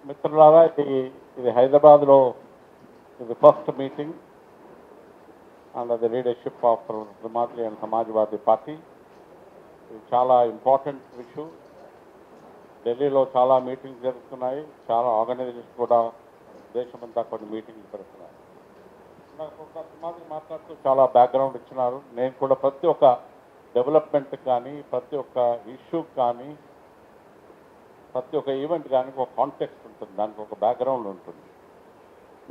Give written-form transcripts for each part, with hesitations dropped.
మిత్రులారా, ఇది హైదరాబాద్లో ఇది first meeting under the leadership of Himadri and Samajwadi party. ఇది చాలా ఇంపార్టెంట్ ఇష్యూ. ఢిల్లీలో చాలా మీటింగ్స్ జరుగుతున్నాయి, చాలా ఆర్గనైజేషన్ కూడా దేశమంతా కొన్ని మీటింగ్లు పెడుతున్నాయి. నాకు ఒక హిమాద్రి మాట్లాడుతూ చాలా బ్యాక్గ్రౌండ్ ఇచ్చినారు. నేను కూడా ప్రతి ఒక్క డెవలప్మెంట్ కానీ, ప్రతి ఒక్క ఇష్యూ కానీ, ప్రతి ఒక్క ఈవెంట్ కానీ ఒక కాంటెక్స్ట్ ఉంటుంది, దానికి ఒక బ్యాక్గ్రౌండ్ ఉంటుంది.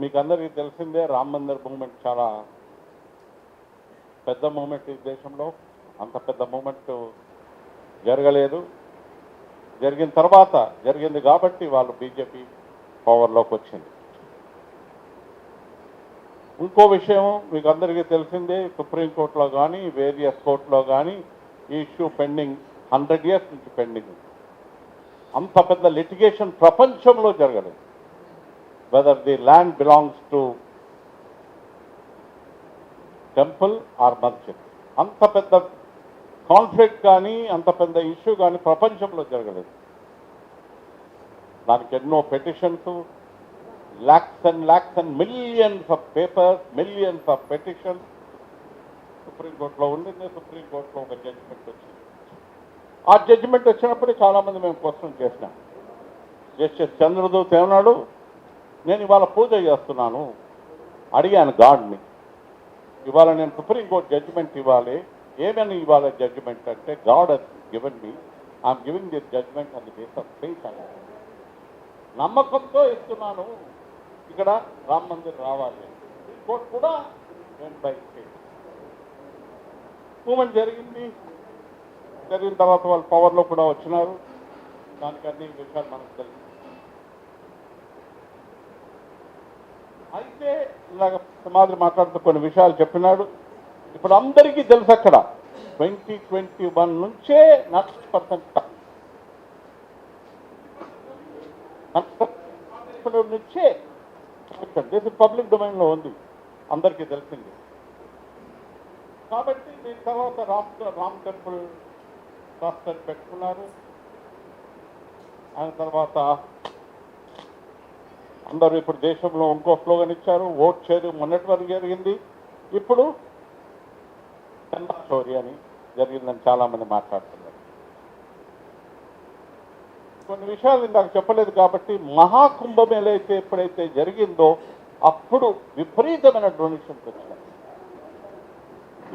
మీకు అందరికీ తెలిసిందే, రామ్ మందిర్ మూమెంట్ చాలా పెద్ద మూమెంట్ ఈ దేశంలో. అంత పెద్ద మూమెంట్ జరగలేదు. జరిగిన తర్వాత జరిగింది కాబట్టి వాళ్ళు బీజేపీ పవర్లోకి వచ్చింది. ఇంకో విషయం మీకు అందరికీ తెలిసిందే, సుప్రీంకోర్టులో కానీ వేరియస్ కోర్టులో కానీ ఈ ఇష్యూ పెండింగ్ 100 years నుంచి పెండింగ్ ఉంది. అంత పెద్ద లిటిగేషన్ ప్రపంచంలో జరగలేదు. Whether the land belongs to temple or masjid, అంత పెద్ద కాన్ఫ్లిక్ట్ కానీ అంత పెద్ద ఇష్యూ కానీ ప్రపంచంలో జరగలేదు. దానికి ఎన్నో petitions, lakhs and millions of papers, millions of petitions సుప్రీంకోర్టులో ఉండింది. సుప్రీంకోర్టులో ఒక జడ్జిమెంట్ వచ్చింది. ఆ జడ్జిమెంట్ వచ్చినప్పుడు చాలామంది మేము క్వశ్చన్ చేసినాం. జస్టిస్ చంద్రదూత్ ఏమన్నాడు, నేను ఇవాళ పూజ చేస్తున్నాను, అడిగాను గాడ్ని, ఇవాళ నేను సుప్రీంకోర్టు జడ్జిమెంట్ ఇవ్వాలి, ఏమని ఇవాళ జడ్జిమెంట్ అంటే, God has given me, I'm giving this judgement on the base of faith అని, నమ్మకంతో ఇస్తున్నాను, ఇక్కడ రామ్ మందిర్ రావాలి. కోర్టు కూడా నేను బై ఫెయిత్. మూమెంట్ జరిగింది. జరిగిన తర్వాత వాళ్ళు పవర్లో కూడా వచ్చినారు. దానికి అన్ని విషయాలు మనకు తెలుసు. అయితే ఇలాగ సమాధి మాట్లాడుతూ కొన్ని విషయాలు చెప్పినాడు. ఇప్పుడు అందరికీ తెలుసు, అక్కడ 2021 నుంచే 90% నుంచే దేశ పబ్లిక్ డొమైన్లో ఉంది, అందరికీ తెలిసింది. కాబట్టి దీని తర్వాత రామ్ టెంపుల్ ట్రస్ట్ పెట్టుకున్నారు. ఆయన తర్వాత అందరూ ఇప్పుడు దేశంలో ఇంకో స్లోగన్ ఇచ్చారు, ఓట్ చేయరు. మొన్నటి వరకు జరిగింది, ఇప్పుడు చందా చోరీ అని జరిగిందని చాలామంది మాట్లాడుతున్నారు. కొన్ని విషయాలు ఇందాక చెప్పలేదు కాబట్టి, మహాకుంభమేళ అయితే ఎప్పుడైతే జరిగిందో అప్పుడు విపరీతమైన డొనేషన్స్ వచ్చినాయి.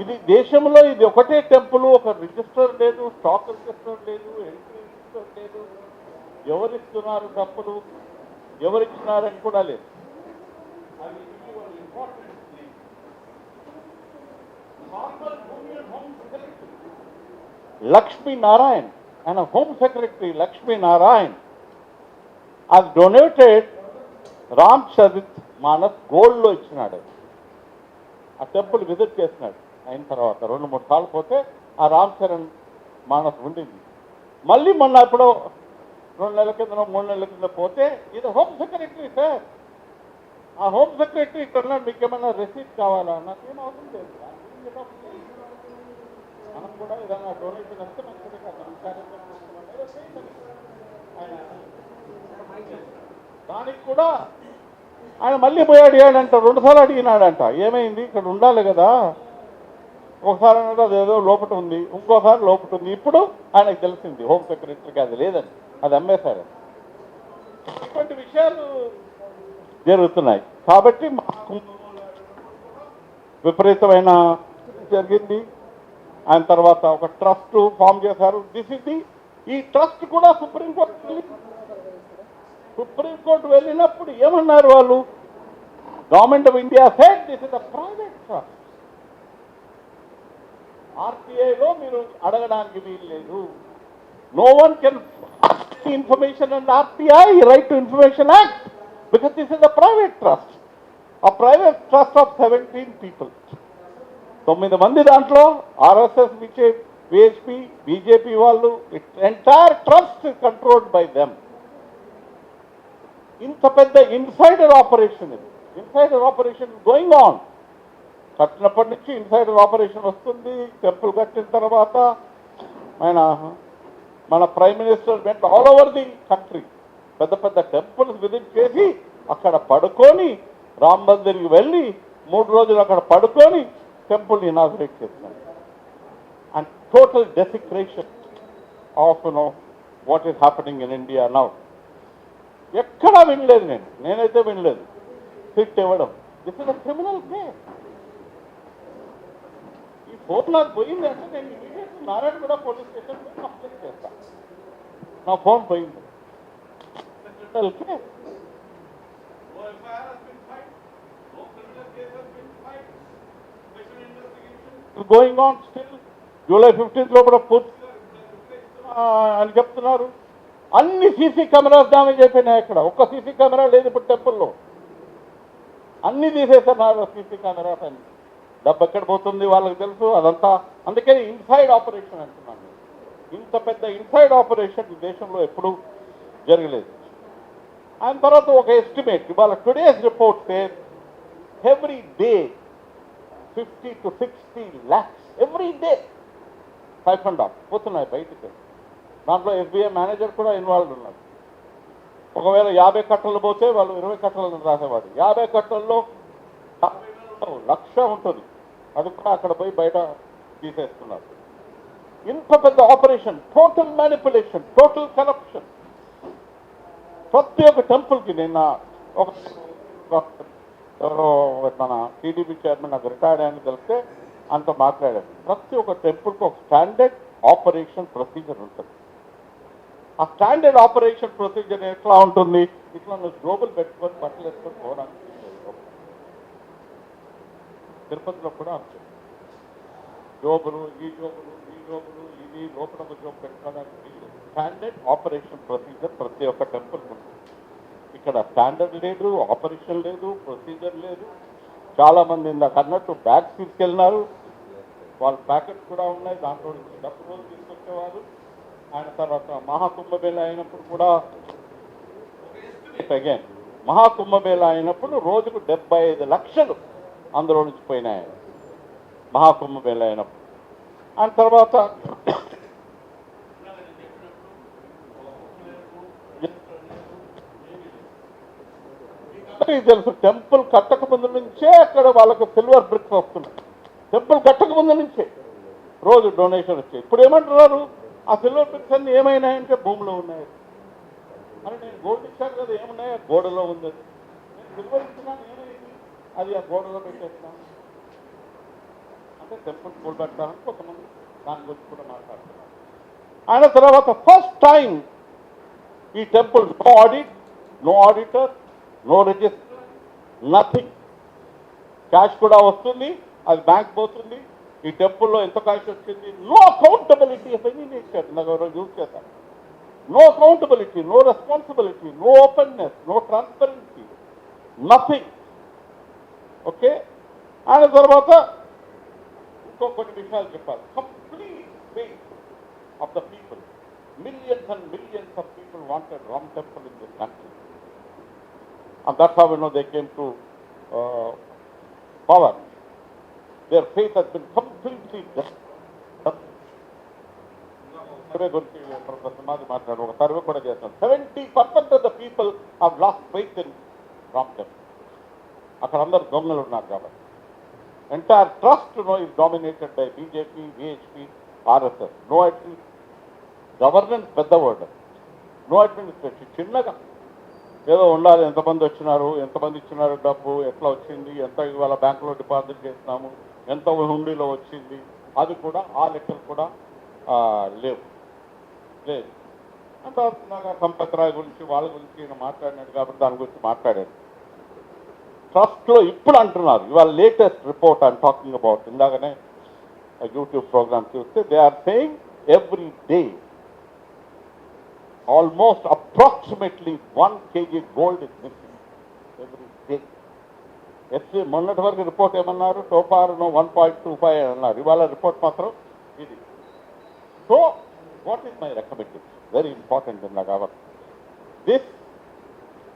ఇది దేశంలో ఇది ఒకటే టెంపుల్, ఒక రిజిస్టర్ లేదు, స్టాక్ రిజిస్టర్ లేదు, ఎంట్రీ రిజిస్టర్ లేదు, ఎవరిస్తున్నారు డబ్బులు, ఎవరిచ్చినారని కూడా లేదు. అది Lakshmi Narayan and a Home Secretary, Lakshmi Narayan, has donated Ram Charit Manas గోల్డ్లో ఇచ్చినాడు. ఆ టెంపుల్ విజిట్ చేసినాడు. అయిన తర్వాత 2-3 సార్లు పోతే ఆ రామ్ చరణ్ మానస్ ఉండింది. మళ్ళీ మొన్న ఎప్పుడో 2 నెలల కింద 3 నెలల కింద పోతే, ఇది హోమ్ సెక్రటరీ సార్, ఆ హోమ్ సెక్రటరీ ఇక్కడ మీకు ఏమైనా రిసీట్ కావాలా? నాకేం అవసరం లేదు, మనం కూడా ఏదైనా డొనేషన్ వస్తే మంచిది కదా. దానికి కూడా ఆయన మళ్ళీ పోయి అడిగాడంట, 2 సార్లు అడిగినాడంట. ఏమైంది, ఇక్కడ ఉండాలి కదా. ఒకసారి అన్నట్టు అదేదో లోపట ఉంది, ఇంకోసారి లోపట ఉంది. ఇప్పుడు ఆయనకు తెలిసింది హోమ్ సెక్రటరీకి అది లేదని, అది అమ్మేశాడు. ఇటువంటి విషయాలు జరుగుతున్నాయి. కాబట్టి మాకు విపరీతమైన జరిగింది. ఆయన తర్వాత ఒక ట్రస్ట్ ఫామ్ చేశారు. ఈ ట్రస్ట్ కూడా సుప్రీంకోర్టు వెళ్ళినప్పుడు ఏమన్నారు వాళ్ళు, government of India said this is a private trust, ఆర్టీఐలో మీరు అడగడానికి వీలు లేదు. No one can information and RTI right to information act, because this is a private trust. ఆ ప్రైవేట్ ట్రస్ట్ ఆఫ్ 17 people, 9 మంది దాంట్లో ఆర్ఎస్ఎస్, విహెచ్పి, బీజేపీ వాళ్ళు. Entire trust controlled by them. ఇంత పెద్ద ఇన్సైడర్ ఆపరేషన్, ఇది ఇన్సైడర్ ఆపరేషన్ గోయింగ్ ఆన్. కట్టినప్పటి నుంచి insider operation వస్తుంది. టెంపుల్ కట్టిన తర్వాత మన ప్రైమ్ మినిస్టర్ వెంట ఆల్ ఓవర్ ది కంట్రీ పెద్ద పెద్ద టెంపుల్స్ విజిట్ చేసి అక్కడ పడుకొని రామ్ మందిర్కి వెళ్ళి 3 రోజులు అక్కడ పడుకొని టెంపుల్ ఇనాగ్రేట్ చేస్తున్నాడు. And total desecration of what is happening in India now. ఎక్కడా వినలేదు నేనైతే వినలేదు సిట్ ఇవ్వడం. This is a criminal case. ఈ ఫోన్ నాకు పోయింది అంటే నేను immediately Narayanguda police station complaint చేస్తాను. నా ఫోన్ పోయింది. Criminal case. Going on still. July 15th లోపల పూర్తి అని చెప్తున్నారు. అన్ని సీసీ కెమెరాస్ డ్యామేజ్ అయిపోయినాయి. అక్కడ ఒక్క సీసీ కెమెరా లేదు ఇప్పుడు టెంపుల్లో. అన్ని తీసేస్తున్నారు సీసీ కెమెరాస్ అన్ని. డబ్బు ఎక్కడ పోతుంది వాళ్ళకి తెలుసు అదంతా. అందుకని ఇన్సైడ్ ఆపరేషన్ అంటున్నాను. ఇంత పెద్ద ఇన్సైడ్ ఆపరేషన్ ఈ దేశంలో ఎప్పుడూ జరగలేదు. ఆయన తర్వాత ఒక ఎస్టిమేట్ ఇవాళ today's report says every day 50 to 60 lakhs every day siphoned off పోతున్నాయి బయటికి. దాంట్లో ఎస్బీఐ మేనేజర్ కూడా ఇన్వాల్వ్ ఉన్నారు. ఒకవేళ 50 కట్టలు పోతే వాళ్ళు 20 కట్టలను రాసేవాడు. 50 కట్టల్లో 1,00,000 ఉంటుంది. అది కూడా అక్కడ పోయి బయట తీసేస్తున్నారు. ఇంత పెద్ద operation, total manipulation, total corruption. ప్రతి ఒక్క టెంపుల్కి నిన్న ఒక మన టీడీపీ చైర్మన్ నాకు రిటైర్డ్ అని తెలిస్తే అంత మాట్లాడారు. ప్రతి ఒక్క టెంపుల్కి ఒక స్టాండర్డ్ ఆపరేషన్ ప్రొసీజర్ ఉంటుంది. ఆ స్టాండర్డ్ ఆపరేషన్ ప్రొసీజర్ ఎట్లా ఉంటుంది? ఇట్లా నువ్వు జోబులు పెట్టుకొని బట్టలు వేసుకొని పోవడానికి తిరుపతిలో కూడా ఉంటుంది. జోబులు ఈ జోబులు ఇది లోపల ఒక జోబు పెట్టుకోవడానికి స్టాండర్డ్ ఆపరేషన్ ప్రొసీజర్ ప్రతి ఒక్క టెంపుల్ ఉంటుంది. ఇక్కడ స్టాండర్డ్ లేదు, ఆపరేషన్ లేదు, ప్రొసీజర్ లేదు. చాలామంది ఇందాక అన్నట్టు బ్యాగ్స్ తీసుకెళ్ళినారు. వాళ్ళ ప్యాకెట్స్ కూడా ఉన్నాయి. దాంట్లో నుంచి డబ్బు రోజు తీసుకొచ్చేవారు. ఆయన తర్వాత మహాకుంభమేళ అయినప్పుడు కూడా అగైన్ మహాకుంభమేళ అయినప్పుడు రోజుకు 75 లక్షలు అందులో నుంచి పోయినాయి మహాకుంభమేళ అయినప్పుడు. ఆయన తర్వాత తెలుసు టెంపుల్ కట్టక ముందు నుంచే అక్కడ వాళ్ళకు సిల్వర్ బ్రిక్స్ వస్తున్నాయి. టెంపుల్ కట్టక ముందు నుంచే రోజు డొనేషన్ వచ్చాయి. ఇప్పుడు ఏమంటున్నారు? ఆ సిల్వర్ బ్రిక్స్ అన్ని ఏమైనాయంటే భూమిలో ఉన్నాయి అని. నేను గోల్డ్ ఇచ్చాను కదా, ఏమున్నాయి? గోడలో ఉంది. నేను సిల్వర్ ఇచ్చినాను, ఏమైంది? అది ఆ గోడలో పెట్టేస్తాను అంటే టెంపుల్ కూడబెట్టాలని కొంతమంది దాని గురించి కూడా మాట్లాడుతున్నారు. ఆయన తర్వాత ఫస్ట్ టైం ఈ temple no audit, no auditor, no register, nothing. Cash కూడా వస్తుంది, అది బ్యాంక్ పోతుంది. ఈ టెంపుల్లో ఎంత క్యాష్ వచ్చింది? No accountability of any nature. నాకు ఎవరో యూజ్ చేశాను. No accountability, no responsibility, no openness, no transparency, nothing. Okay. ఆయన తర్వాత ఇంకో కొన్ని విషయాలు చెప్పాలి. Complete faith of the people. Millions and millions of people wanted Ram temple in this country. And that's how we know they came to power. Their faith has been completely survey గురించి మాట్లాడు. ఒక survey కూడా చేస్తాం. 70% of the people have lost faith in Ram Temple. అక్కడ అందరు దొంగలు ఉన్నారు కాబట్టి. Entire trust is dominated by BJP, VHP, RSS. No governance పెద్ద వర్డ్. No administration. చిన్నగా ఏదో ఉండాలి. ఎంతమంది వచ్చినారు, ఎంతమంది ఇచ్చినారు డబ్బు, ఎట్లా వచ్చింది, ఎంత ఇవాళ బ్యాంకులో డిపాజిట్ చేసినాము, ఎంత హుండీలో వచ్చింది, అది కూడా ఆ లెక్కలు కూడా లేవు. అంత నాకు సంపత్ రాయ్ గురించి వాళ్ళ గురించి నేను మాట్లాడినాడు కాబట్టి దాని గురించి మాట్లాడాను. ట్రస్ట్లో ఇప్పుడు అంటున్నారు, ఇవాళ latest report I'm talking about. ఇందాకనే యూట్యూబ్ ప్రోగ్రామ్ చూస్తే they are saying every day almost approximately 1 kg gold is missing every day. Yesterday, మొన్నటి వరకు రిపోర్ట్ ఏమన్నారు? సో ఫార్ 1.25 అన్నారు. ఇవాళ రిపోర్ట్ మాత్రం ఇది. So what is my recommendation? Very important in కాబట్టి this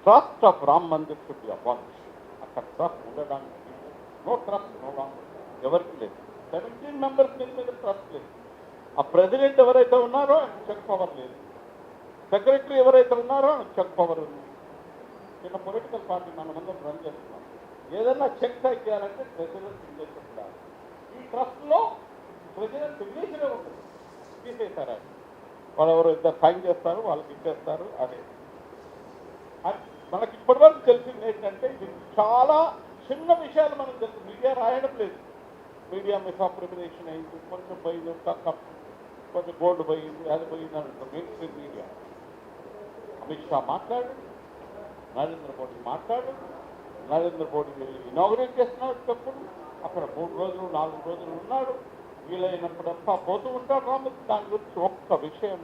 trust of Ram Mandir should be abolished. అక్కడ trust ఉండడానికి నో ట్రస్ట్, నో రామ్. ఎవరికి లేదు. 17 మెంబర్స్ మీద ట్రస్ట్ లేదు. ఆ ప్రెసిడెంట్ ఎవరైతే ఉన్నారో చెక్ పవర్ లేదు. సెక్రటరీ ఎవరైతే ఉన్నారో చెక్ పవర్ ఉంది. చిన్న పొలిటికల్ పార్టీ మనమందరం రన్ చేస్తున్నాం. ఏదైనా చెక్ చేయాలంటే ప్రెసిడెంట్ సిగ్నేచర్ ఉండాలి. ఈ ట్రస్ట్లో ప్రెసిడెంట్ సిగ్నేచరే ఉంటుంది. తీసేశారు ఆయన. వాళ్ళెవరో ఇద్దరు సైన్ చేస్తారు, వాళ్ళకి ఇచ్చేస్తారు. అదే మనకి ఇప్పటివరకు తెలిసింది ఏంటంటే ఇది చాలా చిన్న విషయాలు మనకు తెలుసు. మీడియా రాయడం లేదు. మీడియా మిస్అప్రిపరేషన్ అయింది, కొంచెం పోయింది, కొంచెం గోల్డ్ పోయింది, అది పోయింది అంటారు main stream media. Amit Shah మాట్లాడు, నరేంద్ర మోడీ మాట్లాడు, నరేంద్ర మోడీ ఇనాగరేట్ చేస్తున్నాడు టెంపుల్. అక్కడ 3 రోజులు 4 రోజులు ఉన్నాడు. వీలైనప్పుడంతా పోతూ ఉంటాడు రామోజీ. దాని గురించి ఒక్క విషయం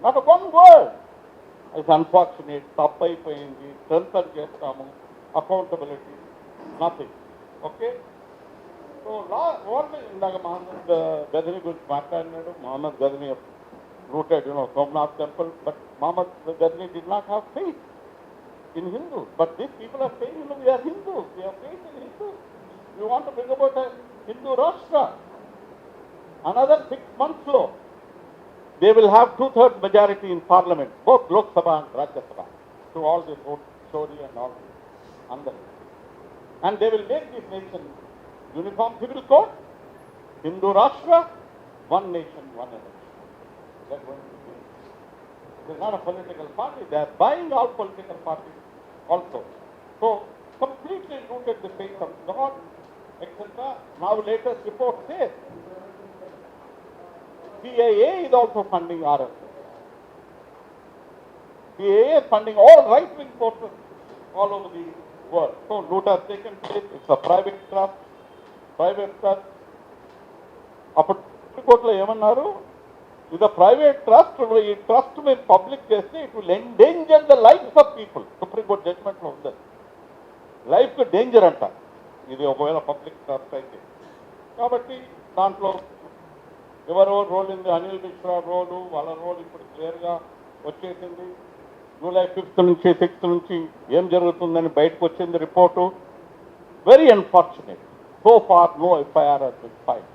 not one word. It's unfortunate, తప్పు అయిపోయింది, స్ట్రెంథన్ చేస్తాము, అకౌంటబిలిటీ, నథింగ్. ఓకే, సో ఇందాక మహమ్మద్ గజనీ గురించి మాట్లాడినాడు. Mohammed Ghazni rooted, Somnath temple, but Muhammad Ghazni did not have faith in Hindus. But these people are saying, we are Hindus, we have faith in Hindus. We want to bring about a Hindu Rashtra. Another 6 months ago, they will have 2/3 majority in parliament, both Lok Sabha and Rajya Sabha, through all this vote story and all this. And they will make this nation uniform civil code, Hindu Rashtra, one nation, one election. They're going to do. It is not a political party. They are buying all political parties also. So, completely rooted the faith of God, etc. Now, latest report says CIA is also funding RSS. CIA is funding all right-wing forces all over the world. So, loot has taken place. It's a private trust. అప్పుడు సుప్రీంకోర్టులో ఏమన్నారు? ఇది private trust. ఈ trust మీరు public చేస్తే it will endanger the lives of people. Supreme court జడ్జ్మెంట్లో ఉంది. లైఫ్కి డేంజర్ అంట ఇది ఒకవేళ పబ్లిక్ ట్రస్ట్ అయితే. కాబట్టి దాంట్లో ఎవరో రోల్ ఉంది, అనిల్ మిశ్రా రోలు, వాళ్ళ రోల్ ఇప్పుడు క్లియర్గా వచ్చేసింది. జూలై 5th నుంచి 6th నుంచి ఏం జరుగుతుందని బయటకు వచ్చింది report. Very unfortunate. So far, no FIR has been filed.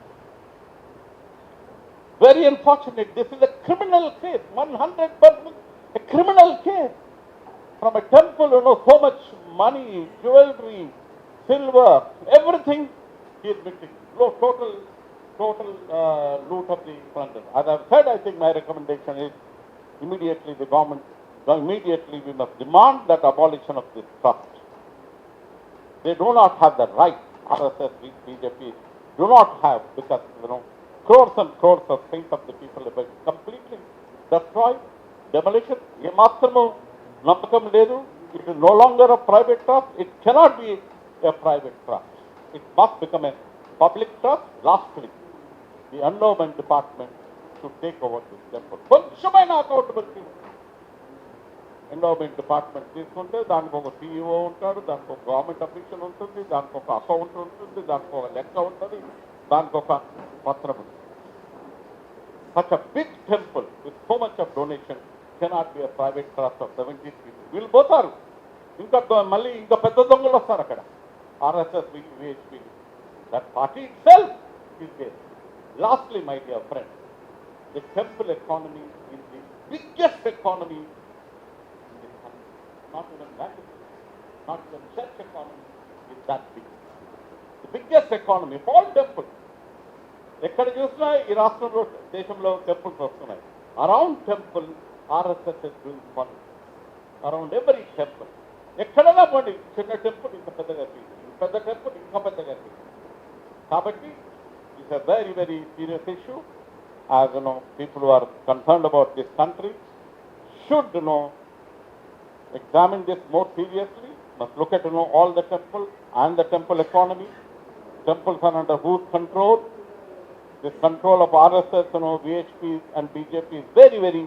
Very unfortunate. This is a criminal case, 100% a criminal case. From a temple, so much money, jewelry, silver, everything he is missing. Total loot of the plunder. As I've said, I think my recommendation is immediately the government, we must demand that abolition of this trust. They do not have the right. RSS, BJP do not have, because crores and crores of faith of the people have been completely destroyed, demolition. Yematramo namakam ledu. It is no longer a private trust. It cannot be a private trust. It must become a public trust. Lastly, the endowment department should take over this temple. Konchamaina accountability. Endowment department తీసుకుంటే దానికి ఒక CEO ఉంటాడు, దానికి ఒక government official ఉంటుంది, దానికి ఒక account ఉంటుంది, దానికి ఒక లెక్క ఉంటుంది, దానికి ఒక పత్రం ఉంటుంది. Such a big temple with so much of donation cannot be a private trust of 70 people. వీళ్ళు పోతారు, మళ్ళీ ఇంకా పెద్ద దొంగలు వస్తారు అక్కడ. RSS, VHP, that party itself is there. Lastly, my dear friend, the temple economy is the biggest economy. Not even that, not even church economy is that big. The biggest economy of all temples. ఎక్కడ చూసినా ఈ రాష్ట్రంలో దేశంలో temples వస్తున్నాయి. Around temple RSS is doing fun. Around every temple ఎక్కడైనా పోండి, చిన్న temple ఇంత పెద్దగా తీసింది, పెద్ద టెంపుల్ ఇంకా పెద్దగా తీసింది. కాబట్టి it's a very, very serious issue. As people who are concerned about this country should examine this more seriously, must look at all the temples and the temple economy. Temples are under whose control? This control of RSS, VHP and BJP is very, very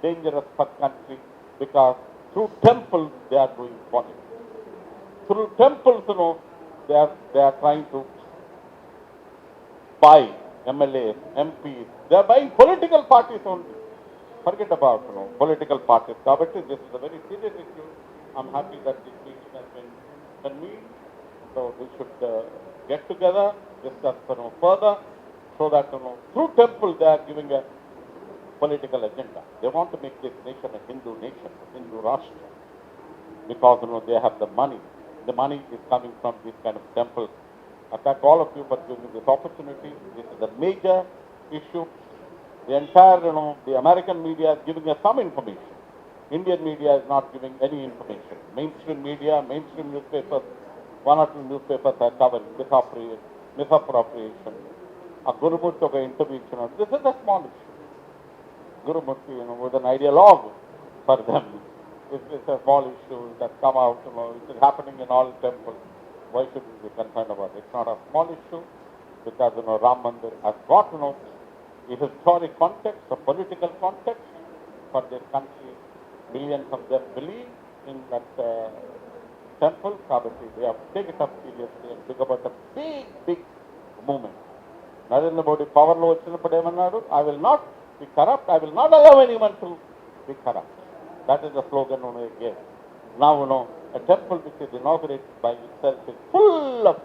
dangerous for country, because through temples they are doing politics. Through temples, they are trying to buy MLAs, MPs. They are buying political parties only. Forget about political parties. Kabatti, this is a very serious issue. I'm happy that this meeting has been convened. So we should get together, discuss further, so that through temple they are giving a political agenda. They want to make this nation a Hindu nation, a Hindu Rashtra, because they have the money. The money is coming from these kind of temples. I thank all of you for giving me this opportunity. This is a major issue. The entire, the American media is giving us some information. Indian media is not giving any information. Mainstream media, mainstream newspapers, one or two newspapers are covering misappropriation. A Gurumurti ఒక interview ఇచ్చినాడు. This is a small issue. Gurumurti, was an ideologue for them. It's a small issue that come out, it is happening in all temples. Why should we be concerned about it? It's not a small issue because, Ram Mandir has got, a historic context, a political context for this country. Millions of them believe in that temple. Kabatti, they have taken it up seriously and think about a big movement. Narendra Modi power lo vachinappudu emannadu, I will not be corrupt, I will not allow anyone to be corrupt. That is the slogan he gave. Now, a temple which is inaugurated by itself is full of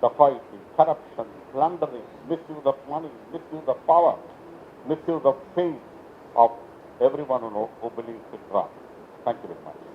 dacoity, corruption, plundering, misuse of money, misuse of power, misuse of faith of everyone who believes in God. Thank you very much.